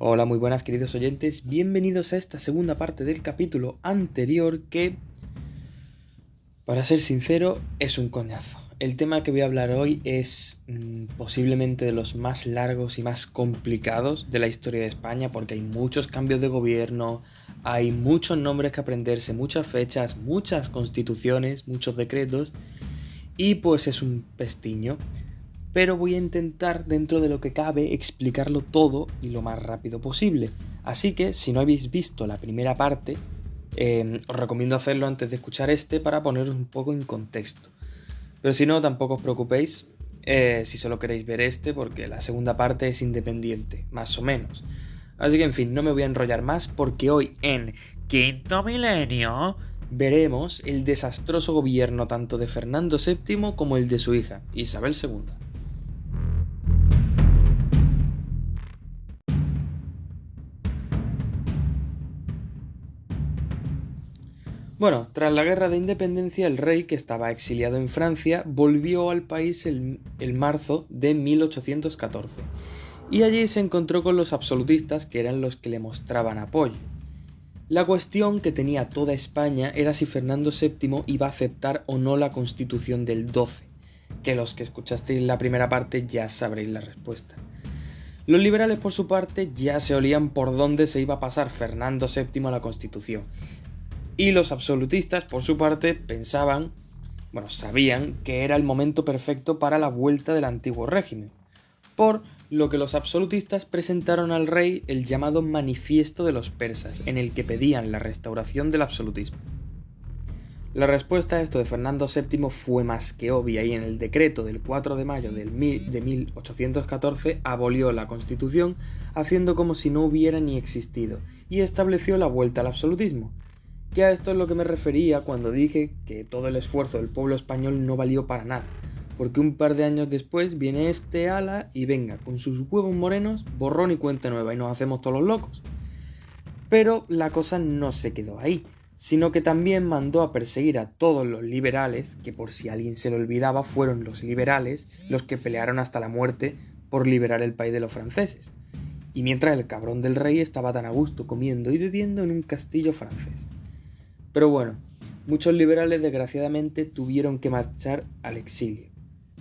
Hola, muy buenas queridos oyentes, bienvenidos a esta segunda parte del capítulo anterior que, para ser sincero, es un coñazo. El tema que voy a hablar hoy es posiblemente de los más largos y más complicados de la historia de España porque hay muchos cambios de gobierno, hay muchos nombres que aprenderse, muchas fechas, muchas constituciones, muchos decretos y pues es un pestiño. Pero voy a intentar, dentro de lo que cabe, explicarlo todo y lo más rápido posible. Así que, si no habéis visto la primera parte, os recomiendo hacerlo antes de escuchar este para poneros un poco en contexto. Pero si no, tampoco os preocupéis si solo queréis ver este, porque la segunda parte es independiente, más o menos. Así que, en fin, no me voy a enrollar más porque hoy en Quinto Milenio veremos el desastroso gobierno tanto de Fernando VII como el de su hija, Isabel II. Bueno, tras la Guerra de Independencia, el rey, que estaba exiliado en Francia, volvió al país el marzo de 1814, y allí se encontró con los absolutistas, que eran los que le mostraban apoyo. La cuestión que tenía toda España era si Fernando VII iba a aceptar o no la Constitución del 12, que los que escuchasteis la primera parte ya sabréis la respuesta. Los liberales, por su parte, ya se olían por dónde se iba a pasar Fernando VII a la Constitución. Y los absolutistas, por su parte, sabían que era el momento perfecto para la vuelta del antiguo régimen, por lo que los absolutistas presentaron al rey el llamado Manifiesto de los Persas, en el que pedían la restauración del absolutismo. La respuesta a esto de Fernando VII fue más que obvia y en el decreto del 4 de mayo de 1814 abolió la Constitución, haciendo como si no hubiera ni existido, y estableció la vuelta al absolutismo. Que a esto es lo que me refería cuando dije que todo el esfuerzo del pueblo español no valió para nada, porque un par de años después viene este ala y venga, con sus huevos morenos, borrón y cuenta nueva y nos hacemos todos los locos. Pero la cosa no se quedó ahí, sino que también mandó a perseguir a todos los liberales, que por si a alguien se le olvidaba fueron los liberales los que pelearon hasta la muerte por liberar el país de los franceses, y mientras el cabrón del rey estaba tan a gusto comiendo y bebiendo en un castillo francés. Pero bueno, muchos liberales desgraciadamente tuvieron que marchar al exilio.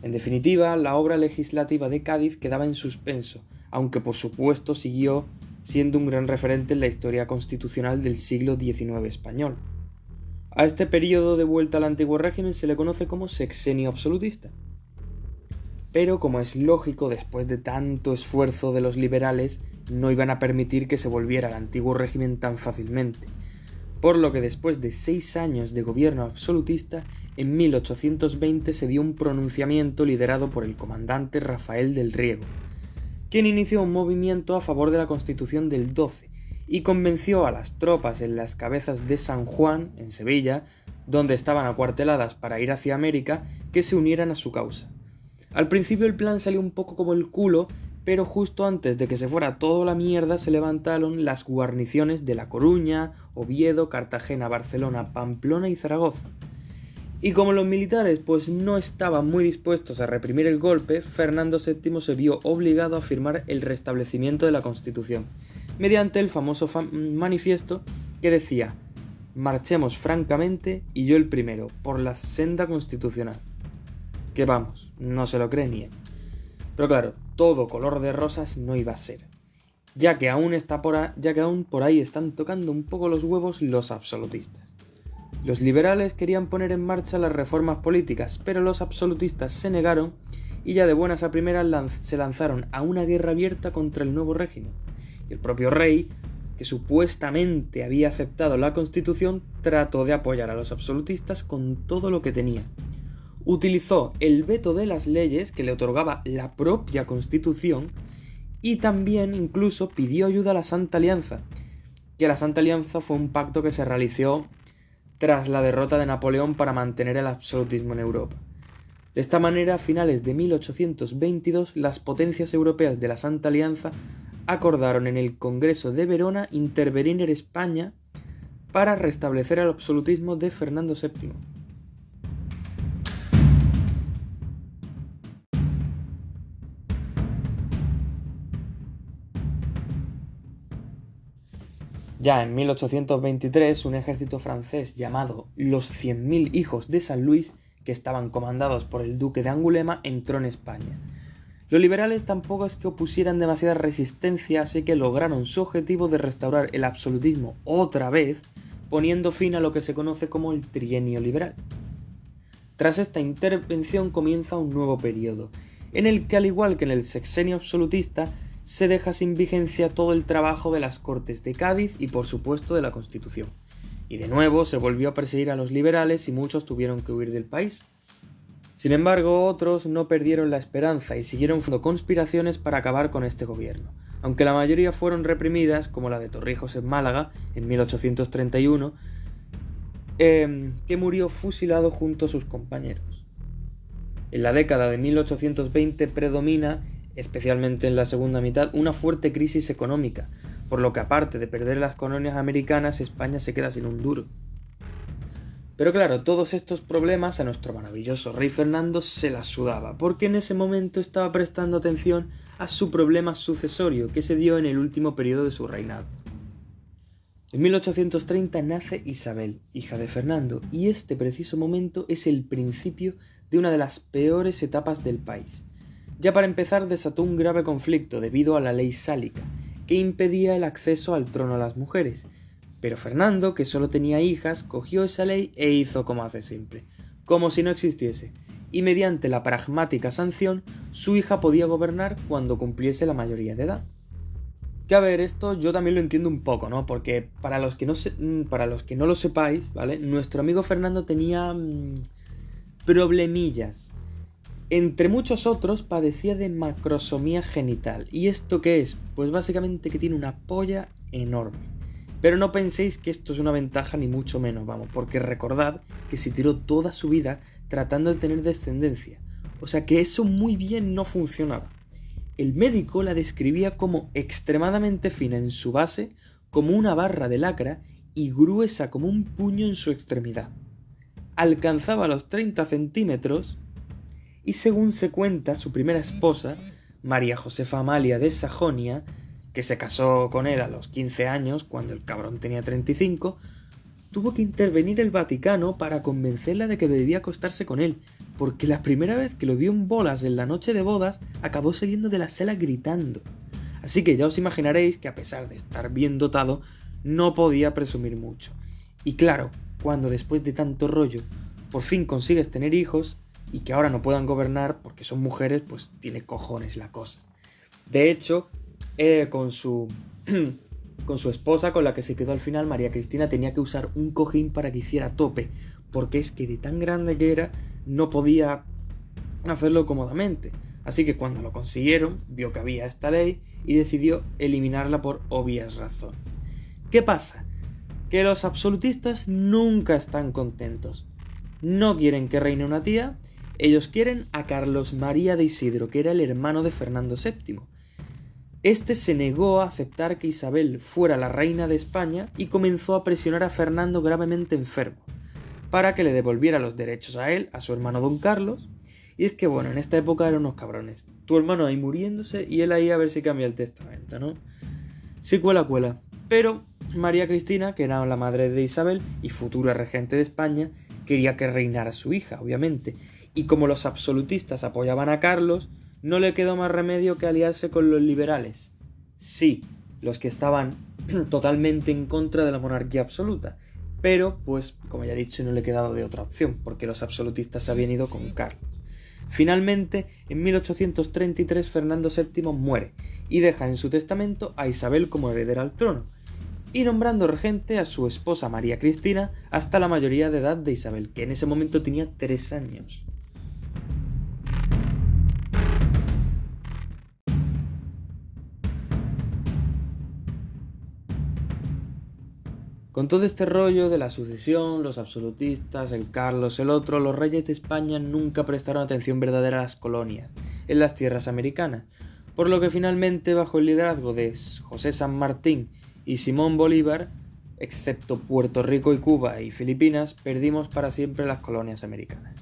En definitiva, la obra legislativa de Cádiz quedaba en suspenso, aunque por supuesto siguió siendo un gran referente en la historia constitucional del siglo XIX español. A este periodo de vuelta al antiguo régimen se le conoce como sexenio absolutista. Pero como es lógico, después de tanto esfuerzo de los liberales, no iban a permitir que se volviera al antiguo régimen tan fácilmente. Por lo que después de 6 años de gobierno absolutista, en 1820 se dio un pronunciamiento liderado por el comandante Rafael del Riego, quien inició un movimiento a favor de la Constitución del 12 y convenció a las tropas en las cabezas de San Juan, en Sevilla, donde estaban acuarteladas para ir hacia América, que se unieran a su causa. Al principio el plan salió un poco como el culo, pero justo antes de que se fuera toda la mierda se levantaron las guarniciones de La Coruña, Oviedo, Cartagena, Barcelona, Pamplona y Zaragoza. Y como los militares pues no estaban muy dispuestos a reprimir el golpe, Fernando VII se vio obligado a firmar el restablecimiento de la Constitución, mediante el famoso manifiesto que decía: marchemos francamente y yo el primero, por la senda constitucional. Que vamos, no se lo cree ni él. Pero claro, todo color de rosas no iba a ser, ya que aún por ahí están tocando un poco los huevos los absolutistas. Los liberales querían poner en marcha las reformas políticas, pero los absolutistas se negaron y ya de buenas a primeras se lanzaron a una guerra abierta contra el nuevo régimen. Y el propio rey, que supuestamente había aceptado la Constitución, trató de apoyar a los absolutistas con todo lo que tenía. Utilizó el veto de las leyes que le otorgaba la propia Constitución y también incluso pidió ayuda a la Santa Alianza, que la Santa Alianza fue un pacto que se realizó tras la derrota de Napoleón para mantener el absolutismo en Europa. De esta manera, a finales de 1822, las potencias europeas de la Santa Alianza acordaron en el Congreso de Verona intervenir en España para restablecer el absolutismo de Fernando VII. Ya en 1823, un ejército francés llamado los 100.000 Hijos de San Luis, que estaban comandados por el duque de Angulema, entró en España. Los liberales tampoco es que opusieran demasiada resistencia, así que lograron su objetivo de restaurar el absolutismo otra vez, poniendo fin a lo que se conoce como el trienio liberal. Tras esta intervención comienza un nuevo periodo, en el que, al igual que en el sexenio absolutista, se deja sin vigencia todo el trabajo de las Cortes de Cádiz y, por supuesto, de la Constitución. Y de nuevo se volvió a perseguir a los liberales y muchos tuvieron que huir del país. Sin embargo, otros no perdieron la esperanza y siguieron fundando conspiraciones para acabar con este gobierno, aunque la mayoría fueron reprimidas, como la de Torrijos en Málaga en 1831, que murió fusilado junto a sus compañeros. En la década de 1820 predomina, especialmente en la segunda mitad, una fuerte crisis económica, por lo que aparte de perder las colonias americanas, España se queda sin un duro. Pero claro, todos estos problemas a nuestro maravilloso rey Fernando se las sudaba, porque en ese momento estaba prestando atención a su problema sucesorio que se dio en el último periodo de su reinado. En 1830 nace Isabel, hija de Fernando, y este preciso momento es el principio de una de las peores etapas del país. Ya para empezar desató un grave conflicto debido a la ley sálica, que impedía el acceso al trono a las mujeres, pero Fernando, que solo tenía hijas, cogió esa ley e hizo como hace siempre, como si no existiese, y mediante la pragmática sanción, su hija podía gobernar cuando cumpliese la mayoría de edad. Que a ver, esto yo también lo entiendo un poco, ¿no? Porque para los que no lo sepáis, ¿vale? Nuestro amigo Fernando tenía problemillas. Entre muchos otros padecía de macrosomía genital. ¿Y esto qué es? Pues básicamente que tiene una polla enorme. Pero no penséis que esto es una ventaja ni mucho menos, vamos, porque recordad que se tiró toda su vida tratando de tener descendencia. O sea que eso muy bien no funcionaba. El médico la describía como extremadamente fina en su base, como una barra de lacra y gruesa como un puño en su extremidad. Alcanzaba los 30 centímetros y, según se cuenta, su primera esposa, María Josefa Amalia de Sajonia, que se casó con él a los 15 años, cuando el cabrón tenía 35, tuvo que intervenir el Vaticano para convencerla de que debía acostarse con él, porque la primera vez que lo vio en bolas en la noche de bodas, acabó saliendo de la sala gritando. Así que ya os imaginaréis que, a pesar de estar bien dotado, no podía presumir mucho. Y claro, cuando después de tanto rollo, por fin consigues tener hijos, y que ahora no puedan gobernar porque son mujeres, pues tiene cojones la cosa. De hecho, con su esposa, con la que se quedó al final, María Cristina, tenía que usar un cojín para que hiciera tope, porque es que de tan grande que era, no podía hacerlo cómodamente. Así que cuando lo consiguieron, vio que había esta ley y decidió eliminarla por obvias razones. ¿Qué pasa? Que los absolutistas nunca están contentos. No quieren que reine una tía, ellos quieren a Carlos María de Isidro, que era el hermano de Fernando VII. Este se negó a aceptar que Isabel fuera la reina de España y comenzó a presionar a Fernando, gravemente enfermo, para que le devolviera los derechos a él, a su hermano don Carlos. Y es que bueno, en esta época eran unos cabrones. Tu hermano ahí muriéndose y él ahí a ver si cambia el testamento, ¿no? Sí, cuela. Pero María Cristina, que era la madre de Isabel y futura regente de España, quería que reinara su hija, obviamente. Y como los absolutistas apoyaban a Carlos, no le quedó más remedio que aliarse con los liberales. Sí, los que estaban totalmente en contra de la monarquía absoluta. Pero, pues, como ya he dicho, no le quedaba de otra opción, porque los absolutistas se habían ido con Carlos. Finalmente, en 1833, Fernando VII muere y deja en su testamento a Isabel como heredera al trono, y nombrando regente a su esposa María Cristina hasta la mayoría de edad de Isabel, que en ese momento tenía 3 años. Con todo este rollo de la sucesión, los absolutistas, el Carlos, el otro, los reyes de España nunca prestaron atención verdadera a las colonias, en las tierras americanas, por lo que finalmente, bajo el liderazgo de José San Martín y Simón Bolívar, excepto Puerto Rico y Cuba y Filipinas, perdimos para siempre las colonias americanas.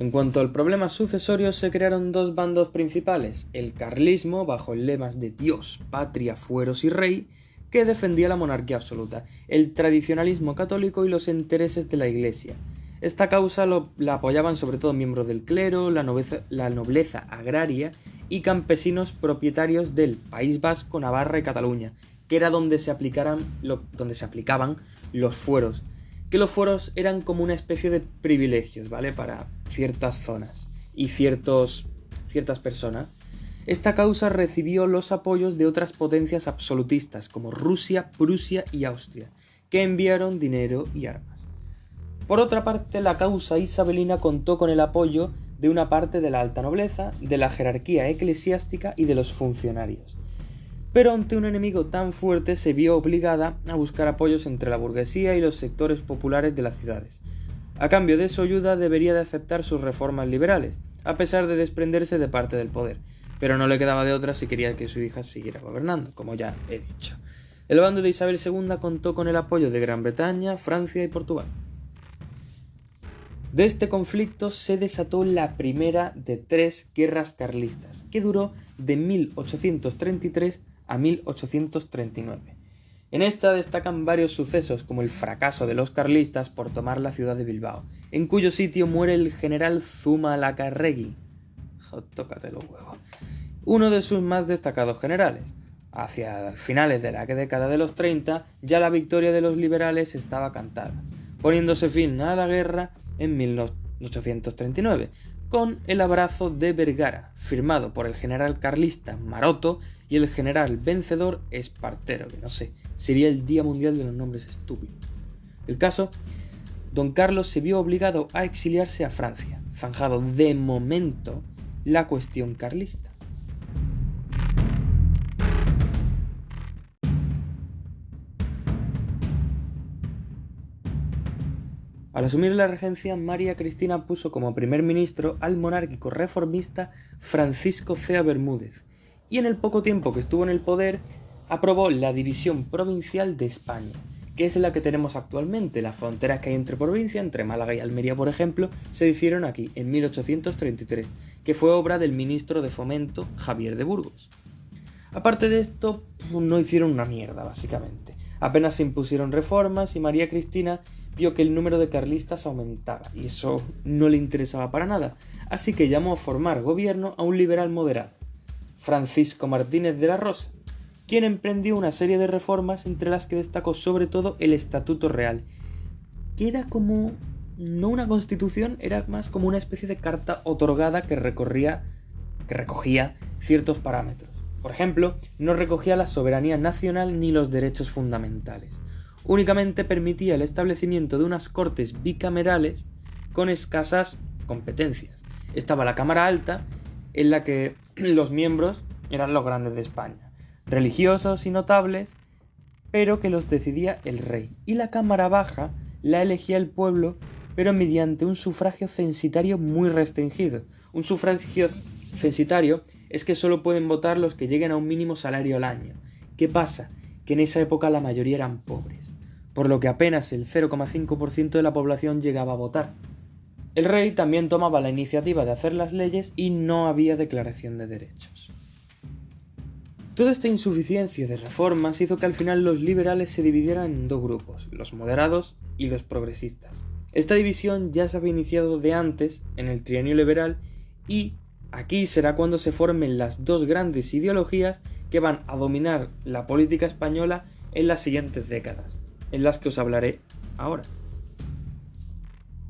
En cuanto al problema sucesorio, se crearon dos bandos principales: el carlismo, bajo lemas de Dios, patria, fueros y rey, que defendía la monarquía absoluta, el tradicionalismo católico y los intereses de la Iglesia. Esta causa la apoyaban sobre todo miembros del clero, la nobleza agraria y campesinos propietarios del País Vasco, Navarra y Cataluña, que era donde se aplicaban los fueros, que los fueros eran como una especie de privilegios, ¿vale?, para ciertas zonas y ciertas personas. Esta causa recibió los apoyos de otras potencias absolutistas como Rusia, Prusia y Austria, que enviaron dinero y armas. Por otra parte, la causa isabelina contó con el apoyo de una parte de la alta nobleza, de la jerarquía eclesiástica y de los funcionarios. Pero ante un enemigo tan fuerte se vio obligada a buscar apoyos entre la burguesía y los sectores populares de las ciudades. A cambio de su ayuda debería de aceptar sus reformas liberales, a pesar de desprenderse de parte del poder, pero no le quedaba de otra si quería que su hija siguiera gobernando, como ya he dicho. El bando de Isabel II contó con el apoyo de Gran Bretaña, Francia y Portugal. De este conflicto se desató la primera de 3 guerras carlistas, que duró de 1833 a 1839. En esta destacan varios sucesos, como el fracaso de los carlistas por tomar la ciudad de Bilbao, en cuyo sitio muere el general Zumalacárregui. Tócate los huevos. Uno de sus más destacados generales. Hacia finales de la década de los 30, ya la victoria de los liberales estaba cantada, poniéndose fin a la guerra en 1839, con el abrazo de Vergara, firmado por el general carlista Maroto y el general vencedor Espartero, que no sé, sería el Día Mundial de los Nombres Estúpidos. El caso, don Carlos se vio obligado a exiliarse a Francia, zanjado de momento la cuestión carlista. Al asumir la regencia, María Cristina puso como primer ministro al monárquico reformista Francisco Cea Bermúdez, y en el poco tiempo que estuvo en el poder aprobó la división provincial de España, que es la que tenemos actualmente. Las fronteras que hay entre provincias, entre Málaga y Almería por ejemplo, se hicieron aquí en 1833, que fue obra del ministro de Fomento Javier de Burgos. Aparte de esto, no hicieron una mierda básicamente. Apenas se impusieron reformas y María Cristina vio que el número de carlistas aumentaba y eso no le interesaba para nada, así que llamó a formar gobierno a un liberal moderado, Francisco Martínez de la Rosa, quien emprendió una serie de reformas entre las que destacó sobre todo el Estatuto Real, que era como no una constitución, era más como una especie de carta otorgada que recogía ciertos parámetros. Por ejemplo, no recogía la soberanía nacional ni los derechos fundamentales. Únicamente permitía el establecimiento de unas cortes bicamerales con escasas competencias. Estaba la Cámara Alta, en la que los miembros eran los grandes de España, religiosos y notables, pero que los decidía el rey. Y la Cámara Baja la elegía el pueblo, pero mediante un sufragio censitario muy restringido. Un sufragio censitario es que solo pueden votar los que lleguen a un mínimo salario al año. ¿Qué pasa? Que en esa época la mayoría eran pobres, por lo que apenas el 0,5% de la población llegaba a votar. El rey también tomaba la iniciativa de hacer las leyes y no había declaración de derechos. Toda esta insuficiencia de reformas hizo que al final los liberales se dividieran en dos grupos, los moderados y los progresistas. Esta división ya se había iniciado de antes, en el trienio liberal, y aquí será cuando se formen las dos grandes ideologías que van a dominar la política española en las siguientes décadas, en las que os hablaré ahora.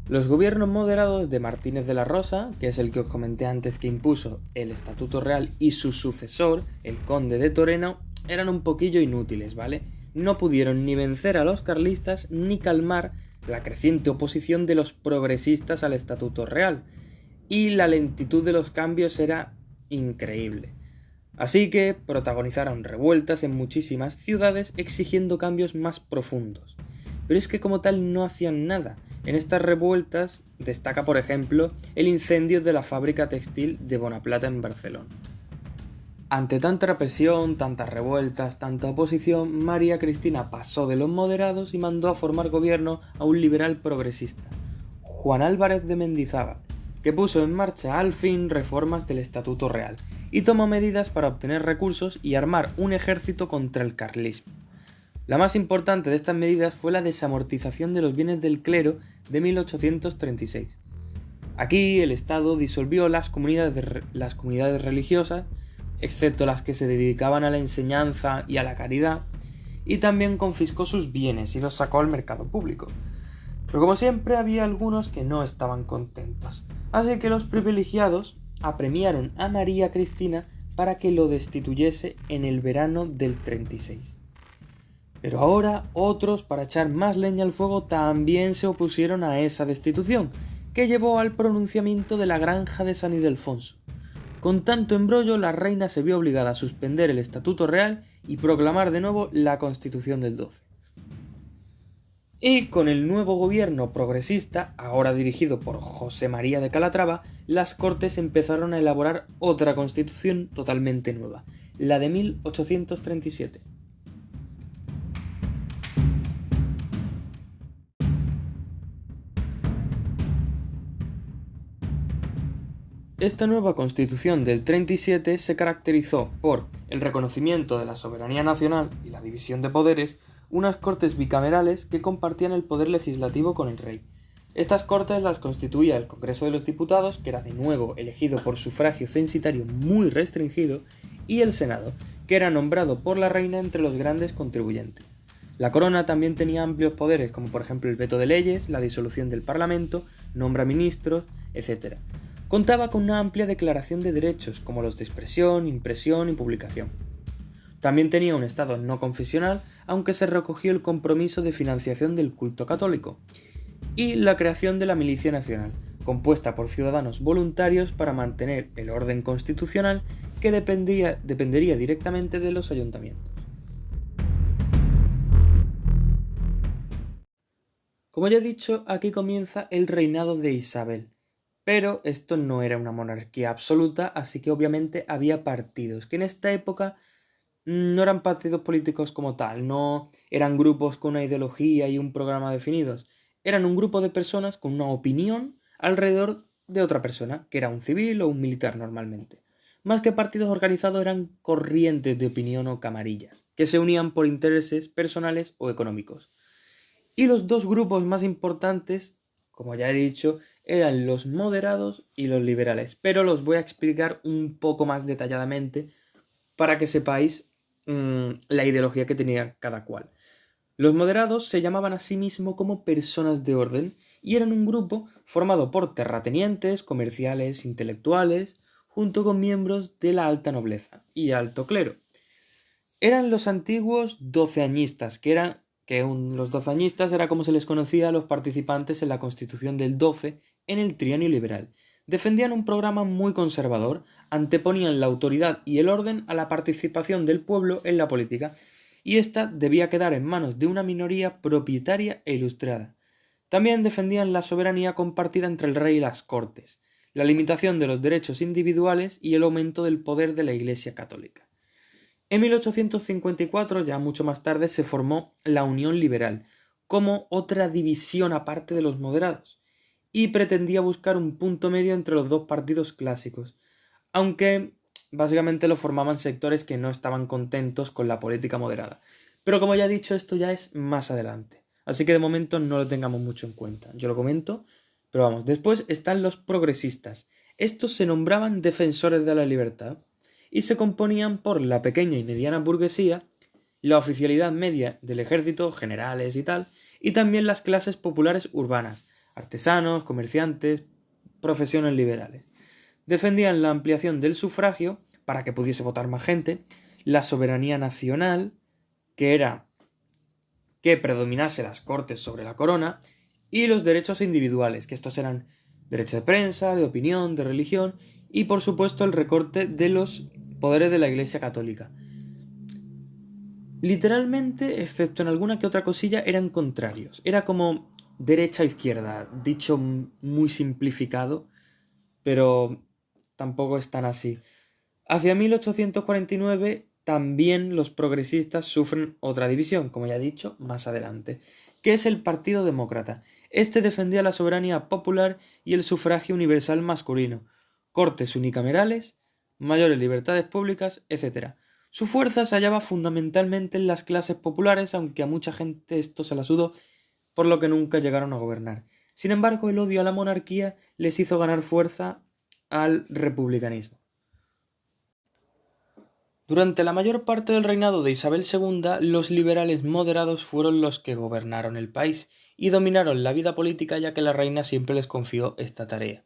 Los gobiernos moderados de Martínez de la Rosa, que es el que os comenté antes que impuso el Estatuto Real, y su sucesor, el conde de Toreno, eran un poquillo inútiles, ¿vale? No pudieron ni vencer a los carlistas ni calmar la creciente oposición de los progresistas al Estatuto Real, y la lentitud de los cambios era increíble. Así que protagonizaron revueltas en muchísimas ciudades exigiendo cambios más profundos. Pero es que como tal no hacían nada. En estas revueltas destaca, por ejemplo, el incendio de la fábrica textil de Bonaplata en Barcelona. Ante tanta represión, tantas revueltas, tanta oposición, María Cristina pasó de los moderados y mandó a formar gobierno a un liberal progresista, Juan Álvarez de Mendizábal, que puso en marcha al fin reformas del Estatuto Real y tomó medidas para obtener recursos y armar un ejército contra el carlismo. La más importante de estas medidas fue la desamortización de los bienes del clero de 1836. Aquí el Estado disolvió las comunidades religiosas, excepto las que se dedicaban a la enseñanza y a la caridad, y también confiscó sus bienes y los sacó al mercado público. Pero como siempre había algunos que no estaban contentos, así que los privilegiados apremiaron a María Cristina para que lo destituyese en el verano del 36. Pero ahora otros, para echar más leña al fuego, también se opusieron a esa destitución, que llevó al pronunciamiento de la granja de San Ildefonso. Con tanto embrollo, la reina se vio obligada a suspender el Estatuto Real y proclamar de nuevo la Constitución del 12. Y con el nuevo gobierno progresista, ahora dirigido por José María de Calatrava, las Cortes empezaron a elaborar otra constitución totalmente nueva, la de 1837. Esta nueva Constitución del 37 se caracterizó por el reconocimiento de la soberanía nacional y la división de poderes, unas Cortes bicamerales que compartían el poder legislativo con el rey. Estas Cortes las constituía el Congreso de los Diputados, que era de nuevo elegido por sufragio censitario muy restringido, y el Senado, que era nombrado por la reina entre los grandes contribuyentes. La corona también tenía amplios poderes, como por ejemplo el veto de leyes, la disolución del Parlamento, nombra ministros, etc. Contaba con una amplia declaración de derechos, como los de expresión, impresión y publicación. También tenía un Estado no confesional, aunque se recogió el compromiso de financiación del culto católico, y la creación de la Milicia Nacional, compuesta por ciudadanos voluntarios para mantener el orden constitucional que dependería directamente de los ayuntamientos. Como ya he dicho, aquí comienza el reinado de Isabel. Pero esto no era una monarquía absoluta, así que obviamente había partidos, que en esta época no eran partidos políticos como tal, no eran grupos con una ideología y un programa definidos, eran un grupo de personas con una opinión alrededor de otra persona, que era un civil o un militar normalmente. Más que partidos organizados eran corrientes de opinión o camarillas, que se unían por intereses personales o económicos. Y los dos grupos más importantes, como ya he dicho, eran los moderados y los liberales, pero los voy a explicar un poco más detalladamente para que sepáis la ideología que tenía cada cual. Los moderados se llamaban a sí mismos como personas de orden y eran un grupo formado por terratenientes, comerciales, intelectuales, junto con miembros de la alta nobleza y alto clero. Eran los antiguos doceañistas, los doceañistas era como se les conocía a los participantes en la Constitución del 12 en el trienio liberal. Defendían un programa muy conservador, anteponían la autoridad y el orden a la participación del pueblo en la política, y ésta debía quedar en manos de una minoría propietaria e ilustrada. También defendían la soberanía compartida entre el rey y las cortes, la limitación de los derechos individuales y el aumento del poder de la Iglesia católica. En 1854, ya mucho más tarde, se formó la Unión Liberal, como otra división aparte de los moderados, y pretendía buscar un punto medio entre los dos partidos clásicos, aunque básicamente lo formaban sectores que no estaban contentos con la política moderada. Pero como ya he dicho, esto ya es más adelante, así que de momento no lo tengamos mucho en cuenta. Yo lo comento, pero vamos, después están los progresistas. Estos se nombraban defensores de la libertad y se componían por la pequeña y mediana burguesía, la oficialidad media del ejército, generales y tal, y también las clases populares urbanas, artesanos, comerciantes, profesiones liberales. Defendían la ampliación del sufragio para que pudiese votar más gente, la soberanía nacional, que era que predominase las cortes sobre la corona, y los derechos individuales, que estos eran derecho de prensa, de opinión, de religión, y por supuesto el recorte de los poderes de la Iglesia católica. Literalmente, excepto en alguna que otra cosilla, eran contrarios. Era como derecha e izquierda, dicho muy simplificado, pero tampoco es tan así. Hacia 1849 también los progresistas sufren otra división, como ya he dicho, más adelante, que es el Partido Demócrata. Este defendía la soberanía popular y el sufragio universal masculino, cortes unicamerales, mayores libertades públicas, etc. Su fuerza se hallaba fundamentalmente en las clases populares, aunque a mucha gente esto se la sudó, por lo que nunca llegaron a gobernar. Sin embargo, el odio a la monarquía les hizo ganar fuerza al republicanismo. Durante la mayor parte del reinado de Isabel II, los liberales moderados fueron los que gobernaron el país y dominaron la vida política, ya que la reina siempre les confió esta tarea.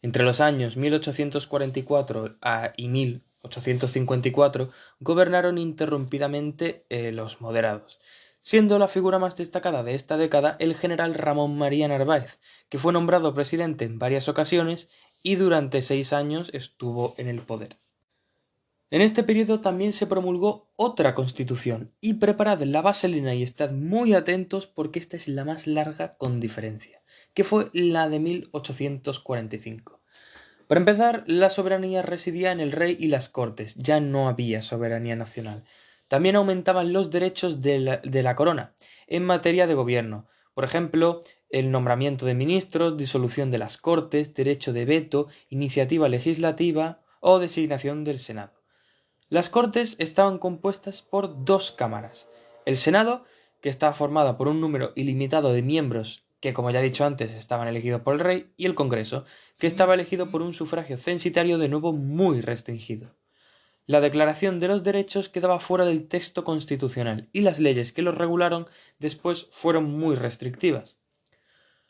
Entre los años 1844 y 1854 gobernaron ininterrumpidamente los moderados, siendo la figura más destacada de esta década el general Ramón María Narváez, que fue nombrado presidente en varias ocasiones y durante 6 años estuvo en el poder. En este periodo también se promulgó otra constitución, y preparad la vaselina y estad muy atentos porque esta es la más larga con diferencia, que fue la de 1845. Para empezar, la soberanía residía en el rey y las cortes, ya no había soberanía nacional. También aumentaban los derechos de la corona en materia de gobierno, por ejemplo, el nombramiento de ministros, disolución de las cortes, derecho de veto, iniciativa legislativa o designación del Senado. Las Cortes estaban compuestas por 2 cámaras: el Senado, que estaba formada por un número ilimitado de miembros que, como ya he dicho antes, estaban elegidos por el rey, y el Congreso, que estaba elegido por un sufragio censitario de nuevo muy restringido. La Declaración de los Derechos quedaba fuera del texto constitucional y las leyes que los regularon después fueron muy restrictivas.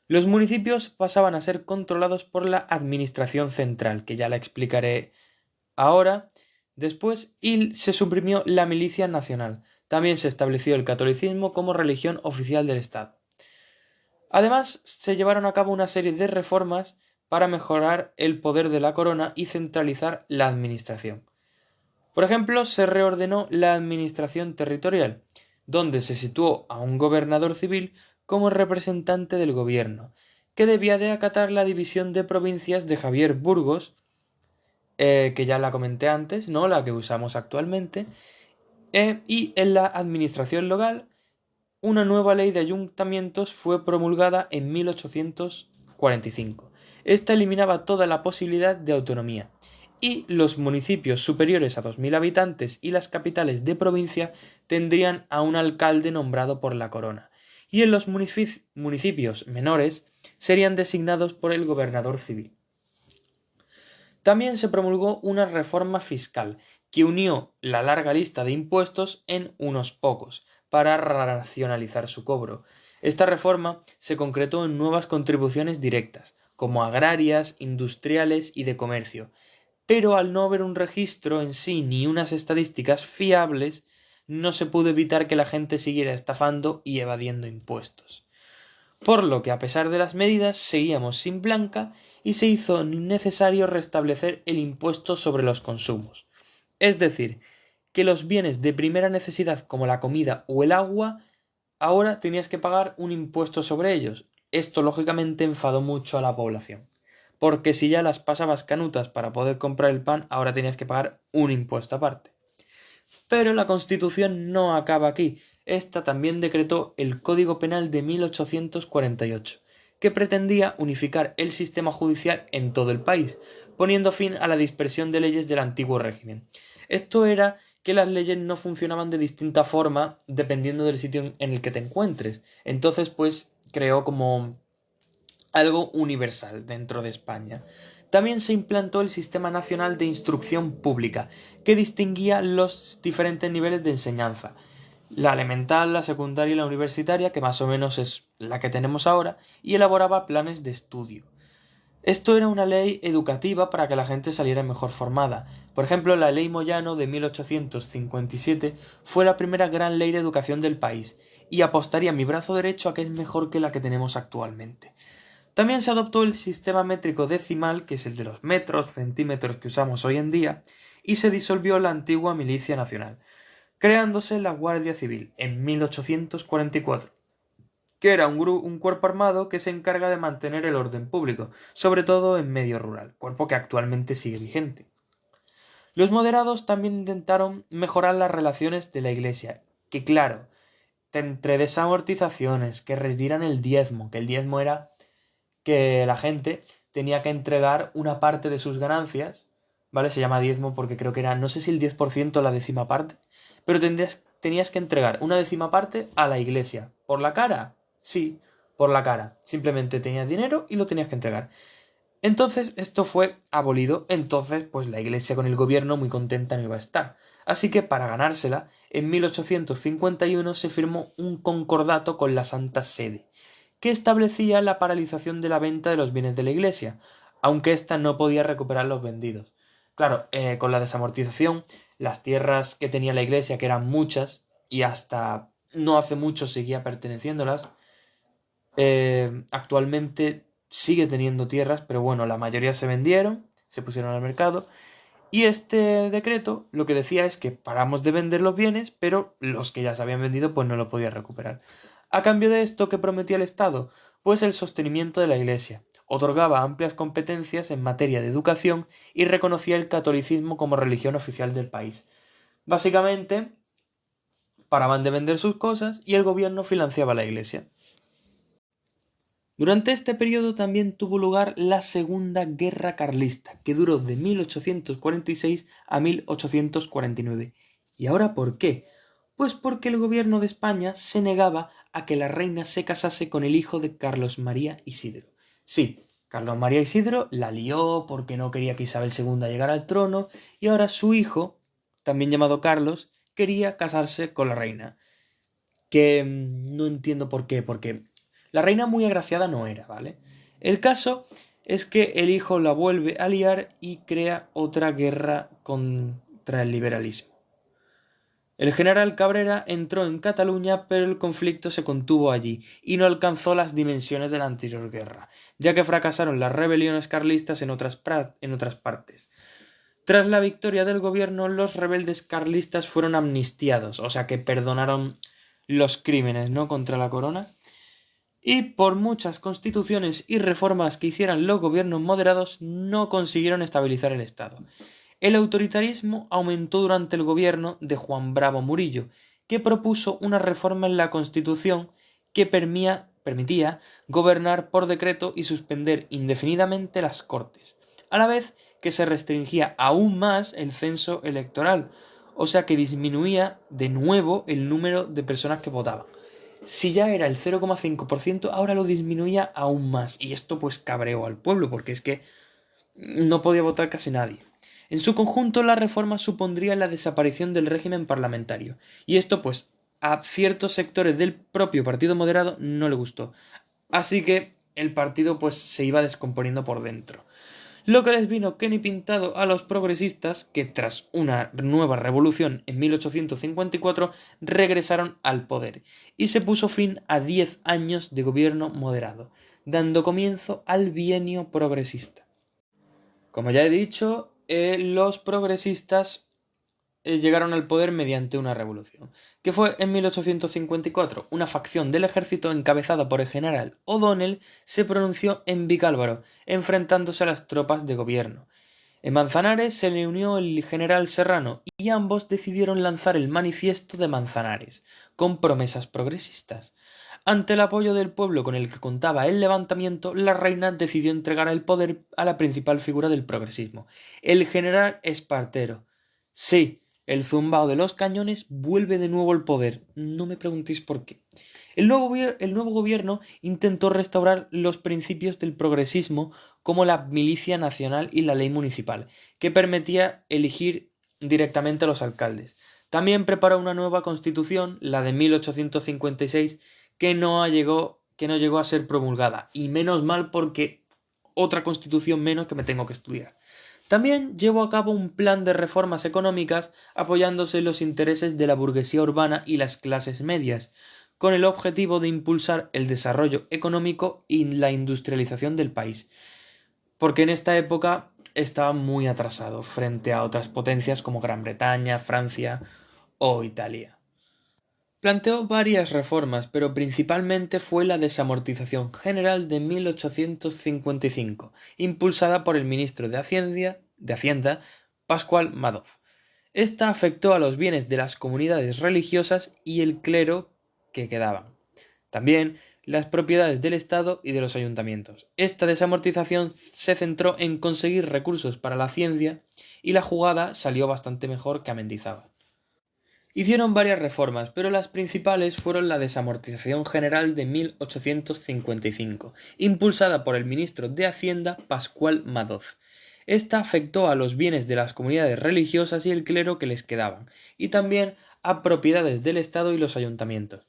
Los municipios pasaban a ser controlados por la Administración Central, que ya la explicaré ahora. Después se suprimió la milicia nacional. También se estableció el catolicismo como religión oficial del Estado. Además, se llevaron a cabo una serie de reformas para mejorar el poder de la corona y centralizar la administración. Por ejemplo, se reordenó la administración territorial, donde se situó a un gobernador civil como representante del gobierno, que debía de acatar la división de provincias de Javier Burgos, que ya la comenté antes, ¿no? La que usamos actualmente. Y en la administración local, una nueva ley de ayuntamientos fue promulgada en 1845. Esta eliminaba toda la posibilidad de autonomía, y los municipios superiores a 2.000 habitantes y las capitales de provincia tendrían a un alcalde nombrado por la corona, y en los municipios menores serían designados por el gobernador civil. También se promulgó una reforma fiscal que unió la larga lista de impuestos en unos pocos, para racionalizar su cobro. Esta reforma se concretó en nuevas contribuciones directas, como agrarias, industriales y de comercio, pero al no haber un registro en sí ni unas estadísticas fiables, no se pudo evitar que la gente siguiera estafando y evadiendo impuestos. Por lo que, a pesar de las medidas, seguíamos sin blanca y se hizo necesario restablecer el impuesto sobre los consumos. Es decir, que los bienes de primera necesidad como la comida o el agua, ahora tenías que pagar un impuesto sobre ellos. Esto lógicamente enfadó mucho a la población, porque si ya las pasabas canutas para poder comprar el pan, ahora tenías que pagar un impuesto aparte. Pero la Constitución no acaba aquí. Esta también decretó el Código Penal de 1848, que pretendía unificar el sistema judicial en todo el país, poniendo fin a la dispersión de leyes del antiguo régimen. Esto era que las leyes no funcionaban de distinta forma dependiendo del sitio en el que te encuentres. Entonces, pues, creó como algo universal dentro de España. También se implantó el Sistema Nacional de Instrucción Pública, que distinguía los diferentes niveles de enseñanza: la elemental, la secundaria y la universitaria, que más o menos es la que tenemos ahora, y elaboraba planes de estudio. Esto era una ley educativa para que la gente saliera mejor formada. Por ejemplo, la Ley Moyano de 1857 fue la primera gran ley de educación del país, y apostaría mi brazo derecho a que es mejor que la que tenemos actualmente. También se adoptó el sistema métrico decimal, que es el de los metros, centímetros que usamos hoy en día, y se disolvió la antigua Milicia Nacional, creándose la Guardia Civil en 1844, que era un cuerpo armado que se encarga de mantener el orden público, sobre todo en medio rural, cuerpo que actualmente sigue vigente. Los moderados también intentaron mejorar las relaciones de la Iglesia, que claro, entre desamortizaciones, que retiran el diezmo, que el diezmo era que la gente tenía que entregar una parte de sus ganancias, ¿vale? Se llama diezmo porque creo que era, no sé si el 10% o la décima parte, pero tenías que entregar una décima parte a la iglesia. ¿Por la cara? Sí, por la cara. Simplemente tenías dinero y lo tenías que entregar. Entonces esto fue abolido, entonces pues la iglesia con el gobierno muy contenta no iba a estar. Así que para ganársela, en 1851 se firmó un concordato con la Santa Sede, que establecía la paralización de la venta de los bienes de la iglesia, aunque ésta no podía recuperar los vendidos. Claro, con la desamortización, las tierras que tenía la iglesia, que eran muchas, y hasta no hace mucho seguía perteneciéndolas, actualmente sigue teniendo tierras, pero bueno, la mayoría se vendieron, se pusieron al mercado, y este decreto lo que decía es que paramos de vender los bienes, pero los que ya se habían vendido pues no lo podía recuperar. A cambio de esto, ¿qué prometía el Estado? Pues el sostenimiento de la Iglesia. Otorgaba amplias competencias en materia de educación y reconocía el catolicismo como religión oficial del país. Básicamente, paraban de vender sus cosas y el gobierno financiaba a la Iglesia. Durante este periodo también tuvo lugar la Segunda Guerra Carlista, que duró de 1846 a 1849. ¿Y ahora por qué? Pues porque el gobierno de España se negaba a que la reina se casase con el hijo de Carlos María Isidro. Sí, Carlos María Isidro la lió porque no quería que Isabel II llegara al trono y ahora su hijo, también llamado Carlos, quería casarse con la reina. Que no entiendo por qué, porque la reina muy agraciada no era, ¿vale? El caso es que el hijo la vuelve a liar y crea otra guerra contra el liberalismo. El general Cabrera entró en Cataluña, pero el conflicto se contuvo allí y no alcanzó las dimensiones de la anterior guerra, ya que fracasaron las rebeliones carlistas en otras partes. Tras la victoria del gobierno, los rebeldes carlistas fueron amnistiados, o sea que perdonaron los crímenes, ¿no?, contra la corona. Y por muchas constituciones y reformas que hicieran los gobiernos moderados, no consiguieron estabilizar el Estado. El autoritarismo aumentó durante el gobierno de Juan Bravo Murillo, que propuso una reforma en la Constitución que permitía gobernar por decreto y suspender indefinidamente las Cortes, a la vez que se restringía aún más el censo electoral, o sea que disminuía de nuevo el número de personas que votaban. Si ya era el 0,5%, ahora lo disminuía aún más, y esto pues cabreó al pueblo, porque es que no podía votar casi nadie. En su conjunto, la reforma supondría la desaparición del régimen parlamentario, y esto pues a ciertos sectores del propio Partido Moderado no le gustó, así que el partido pues se iba descomponiendo por dentro. Lo que les vino que ni pintado a los progresistas, que tras una nueva revolución en 1854 regresaron al poder, y se puso fin a 10 años de gobierno moderado, dando comienzo al bienio progresista. Como ya he dicho, los progresistas llegaron al poder mediante una revolución, que fue en 1854. Una facción del ejército encabezada por el general O'Donnell se pronunció en Vicálvaro, enfrentándose a las tropas de gobierno. En Manzanares se le unió el general Serrano y ambos decidieron lanzar el Manifiesto de Manzanares, con promesas progresistas. Ante el apoyo del pueblo con el que contaba el levantamiento, la reina decidió entregar el poder a la principal figura del progresismo, el general Espartero. Sí, el zumbao de los cañones vuelve de nuevo al poder. No me preguntéis por qué. El nuevo gobierno intentó restaurar los principios del progresismo como la milicia nacional y la ley municipal, que permitía elegir directamente a los alcaldes. También preparó una nueva constitución, la de 1856, que no llegó a ser promulgada. Y menos mal porque otra constitución menos que me tengo que estudiar. También llevó a cabo un plan de reformas económicas apoyándose en los intereses de la burguesía urbana y las clases medias, con el objetivo de impulsar el desarrollo económico y la industrialización del país, porque en esta época estaba muy atrasado frente a otras potencias como Gran Bretaña, Francia o Italia. Planteó varias reformas, pero principalmente fue la desamortización general de 1855, impulsada por el ministro de Hacienda, Pascual Madoz. Esta afectó a los bienes de las comunidades religiosas y el clero, que quedaban. También las propiedades del Estado y de los ayuntamientos. Esta desamortización se centró en conseguir recursos para la ciencia y la jugada salió bastante mejor que a Mendizábal. Hicieron varias reformas, pero las principales fueron la desamortización general de 1855, impulsada por el ministro de Hacienda Pascual Madoz. Esta afectó a los bienes de las comunidades religiosas y el clero que les quedaban, y también a propiedades del Estado y los ayuntamientos.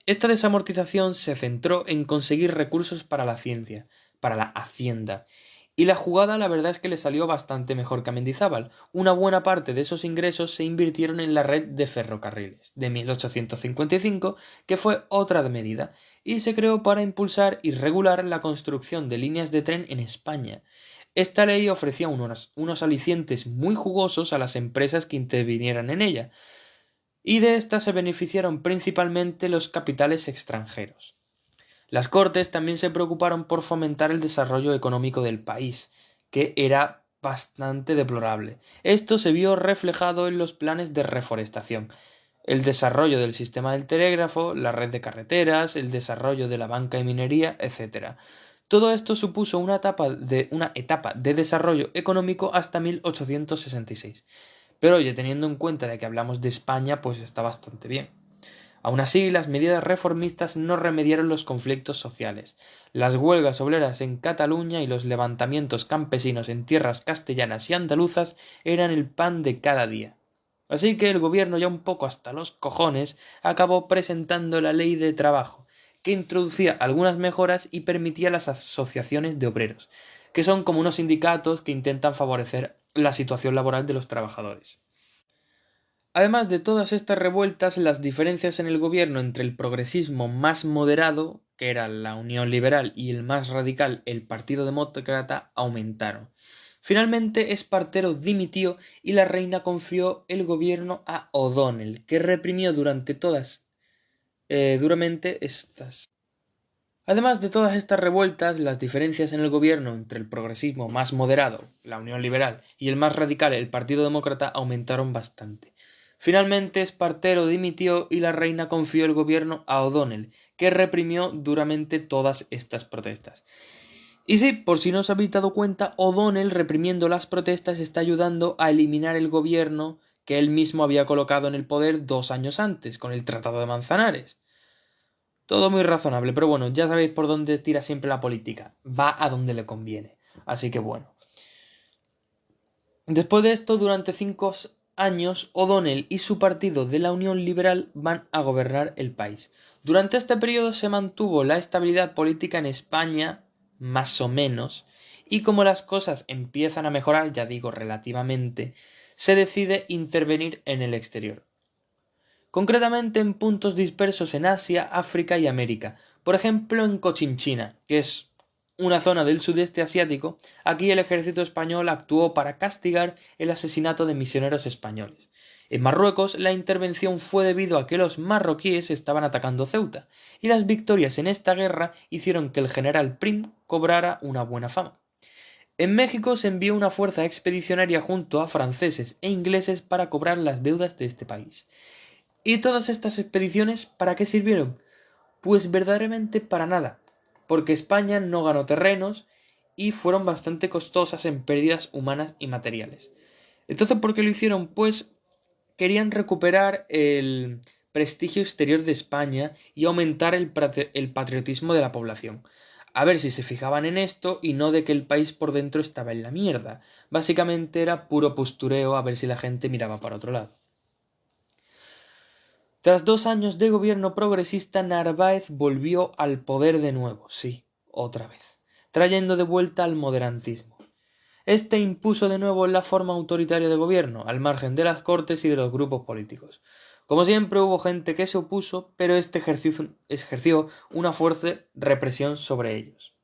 Esta desamortización se centró en conseguir recursos para la ciencia, para la hacienda, y la jugada la verdad es que le salió bastante mejor que a Mendizábal. Una buena parte de esos ingresos se invirtieron en la red de ferrocarriles de 1855, que fue otra medida, y se creó para impulsar y regular la construcción de líneas de tren en España. Esta ley ofrecía unos alicientes muy jugosos a las empresas que intervinieran en ella, y de esta se beneficiaron principalmente los capitales extranjeros. Las Cortes también se preocuparon por fomentar el desarrollo económico del país, que era bastante deplorable. Esto se vio reflejado en los planes de reforestación, el desarrollo del sistema del telégrafo, la red de carreteras, el desarrollo de la banca y minería, etc. Todo esto supuso una etapa de desarrollo económico hasta 1866. Pero oye, teniendo en cuenta de que hablamos de España, pues está bastante bien. Aun así, las medidas reformistas no remediaron los conflictos sociales. Las huelgas obreras en Cataluña y los levantamientos campesinos en tierras castellanas y andaluzas eran el pan de cada día. Así que el gobierno, ya un poco hasta los cojones, acabó presentando la Ley de Trabajo, que introducía algunas mejoras y permitía las asociaciones de obreros, que son como unos sindicatos que intentan favorecer la situación laboral de los trabajadores. Además de todas estas revueltas, las diferencias en el gobierno entre el progresismo más moderado, que era la Unión Liberal, y el más radical, el Partido Demócrata, aumentaron. Finalmente, Espartero dimitió y la reina confió el gobierno a O'Donnell, que reprimió duramente estas. Además de todas estas revueltas, las diferencias en el gobierno entre el progresismo más moderado, la Unión Liberal, y el más radical, el Partido Demócrata, aumentaron bastante. Finalmente, Espartero dimitió y la reina confió el gobierno a O'Donnell, que reprimió duramente todas estas protestas. Y sí, por si no os habéis dado cuenta, O'Donnell, reprimiendo las protestas, está ayudando a eliminar el gobierno que él mismo había colocado en el poder 2 años antes, con el Tratado de Manzanares. Todo muy razonable, pero bueno, ya sabéis por dónde tira siempre la política. Va a donde le conviene. Así que bueno. Después de esto, durante 5 años, O'Donnell y su partido de la Unión Liberal van a gobernar el país. Durante este periodo se mantuvo la estabilidad política en España, más o menos, y como las cosas empiezan a mejorar, ya digo relativamente, se decide intervenir en el exterior. Concretamente en puntos dispersos en Asia, África y América. Por ejemplo, en Cochinchina, que es una zona del sudeste asiático. Aquí el ejército español actuó para castigar el asesinato de misioneros españoles. En Marruecos la intervención fue debido a que los marroquíes estaban atacando Ceuta, y las victorias en esta guerra hicieron que el general Prim cobrara una buena fama. En México se envió una fuerza expedicionaria junto a franceses e ingleses para cobrar las deudas de este país. ¿Y todas estas expediciones para qué sirvieron? Pues verdaderamente para nada, porque España no ganó terrenos y fueron bastante costosas en pérdidas humanas y materiales. Entonces, ¿por qué lo hicieron? Pues querían recuperar el prestigio exterior de España y aumentar el patriotismo de la población. A ver si se fijaban en esto y no de que el país por dentro estaba en la mierda. Básicamente era puro postureo a ver si la gente miraba para otro lado. Tras 2 años de gobierno progresista, Narváez volvió al poder de nuevo, sí, otra vez, trayendo de vuelta al moderantismo. Este impuso de nuevo la forma autoritaria de gobierno, al margen de las cortes y de los grupos políticos. Como siempre hubo gente que se opuso, pero este ejerció una fuerte represión sobre ellos.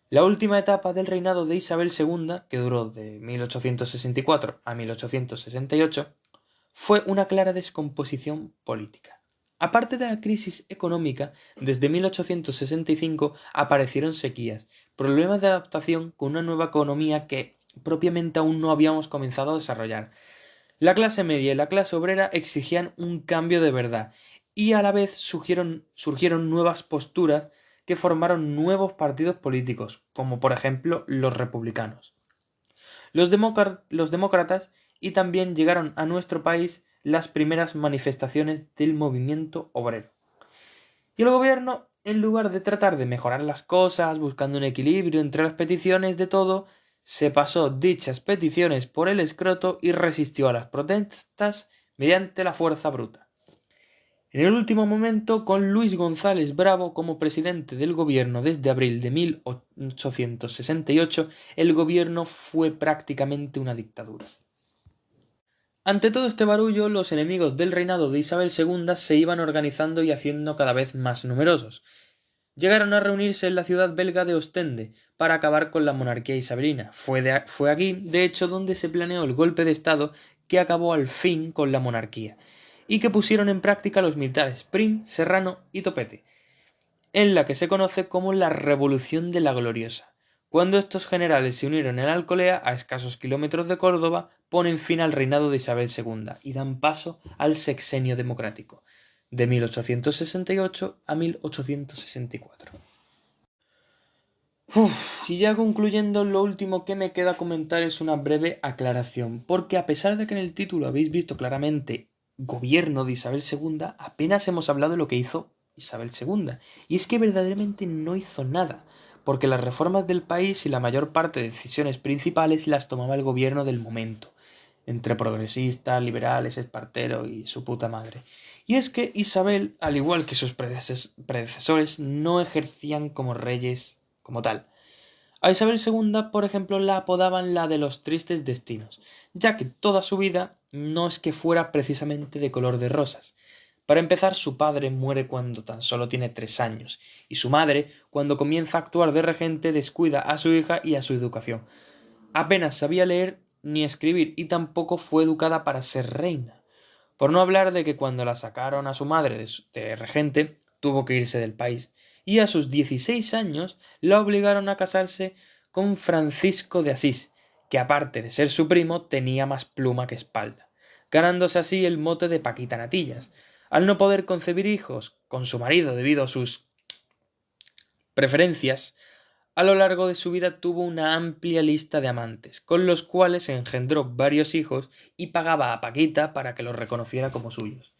La última etapa del reinado de Isabel II, que duró de 1864 a 1868, fue una clara descomposición política. Aparte de la crisis económica, desde 1865 aparecieron sequías, problemas de adaptación con una nueva economía que propiamente aún no habíamos comenzado a desarrollar. La clase media y la clase obrera exigían un cambio de verdad, y a la vez surgieron nuevas posturas que formaron nuevos partidos políticos, como por ejemplo los republicanos, los demócratas, y también llegaron a nuestro país las primeras manifestaciones del movimiento obrero. Y el gobierno, en lugar de tratar de mejorar las cosas, buscando un equilibrio entre las peticiones de todo, se pasó dichas peticiones por el escroto y resistió a las protestas mediante la fuerza bruta. En el último momento, con Luis González Bravo como presidente del gobierno desde abril de 1868, el gobierno fue prácticamente una dictadura. Ante todo este barullo, los enemigos del reinado de Isabel II se iban organizando y haciendo cada vez más numerosos. Llegaron a reunirse en la ciudad belga de Ostende para acabar con la monarquía isabelina. Fue aquí, de hecho, donde se planeó el golpe de Estado que acabó al fin con la monarquía, y que pusieron en práctica los militares Prim, Serrano y Topete, en la que se conoce como la Revolución de la Gloriosa. Cuando estos generales se unieron en Alcolea, a escasos kilómetros de Córdoba, ponen fin al reinado de Isabel II y dan paso al sexenio democrático, de 1868 a 1864. Y ya concluyendo, lo último que me queda comentar es una breve aclaración, porque a pesar de que en el título habéis visto claramente gobierno de Isabel II, apenas hemos hablado de lo que hizo Isabel II, y es que verdaderamente no hizo nada, porque las reformas del país y la mayor parte de decisiones principales las tomaba el gobierno del momento, entre progresistas, liberales, Espartero y su puta madre. Y es que Isabel, al igual que sus predecesores, no ejercían como reyes como tal. A Isabel II, por ejemplo, la apodaban la de los tristes destinos, ya que toda su vida no es que fuera precisamente de color de rosas. Para empezar, su padre muere cuando tan solo tiene 3 años, y su madre, cuando comienza a actuar de regente, descuida a su hija y a su educación. Apenas sabía leer ni escribir y tampoco fue educada para ser reina. Por no hablar de que cuando la sacaron a su madre de regente, tuvo que irse del país, y a sus 16 años la obligaron a casarse con Francisco de Asís, que aparte de ser su primo tenía más pluma que espalda, ganándose así el mote de Paquita Natillas. Al no poder concebir hijos con su marido debido a sus preferencias, a lo largo de su vida tuvo una amplia lista de amantes, con los cuales engendró varios hijos y pagaba a Paquita para que los reconociera como suyos.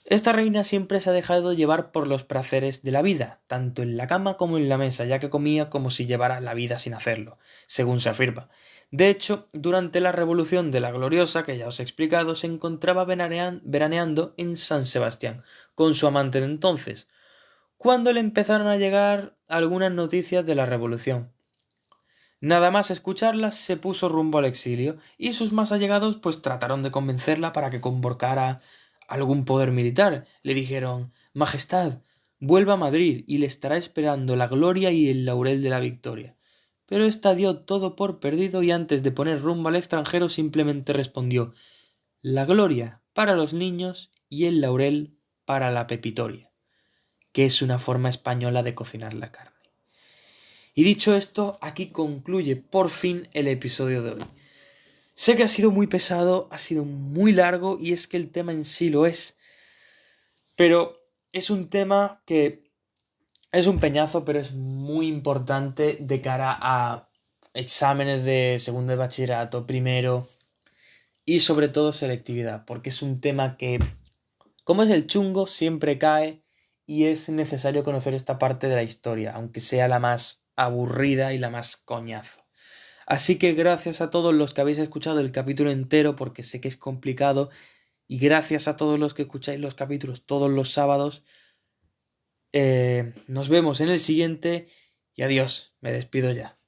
Esta reina siempre se ha dejado llevar por los placeres de la vida, tanto en la cama como en la mesa, ya que comía como si llevara la vida sin hacerlo, según se afirma. De hecho, durante la Revolución de la Gloriosa, que ya os he explicado, se encontraba veraneando en San Sebastián, con su amante de entonces, cuando le empezaron a llegar algunas noticias de la Revolución. Nada más escucharlas se puso rumbo al exilio, y sus más allegados pues trataron de convencerla para que convocara algún poder militar. Le dijeron: Majestad, vuelva a Madrid y le estará esperando la gloria y el laurel de la victoria. Pero ésta dio todo por perdido y antes de poner rumbo al extranjero simplemente respondió: la gloria para los niños y el laurel para la pepitoria, que es una forma española de cocinar la carne. Y dicho esto, aquí concluye por fin el episodio de hoy. Sé que ha sido muy pesado, ha sido muy largo y es que el tema en sí lo es. Pero es un tema que es un peñazo, pero es muy importante de cara a exámenes de segundo de bachillerato, primero y sobre todo selectividad, porque es un tema que, como es el chungo, siempre cae y es necesario conocer esta parte de la historia, aunque sea la más aburrida y la más coñazo. Así que gracias a todos los que habéis escuchado el capítulo entero, porque sé que es complicado, y gracias a todos los que escucháis los capítulos todos los sábados. Nos vemos en el siguiente y adiós, me despido ya.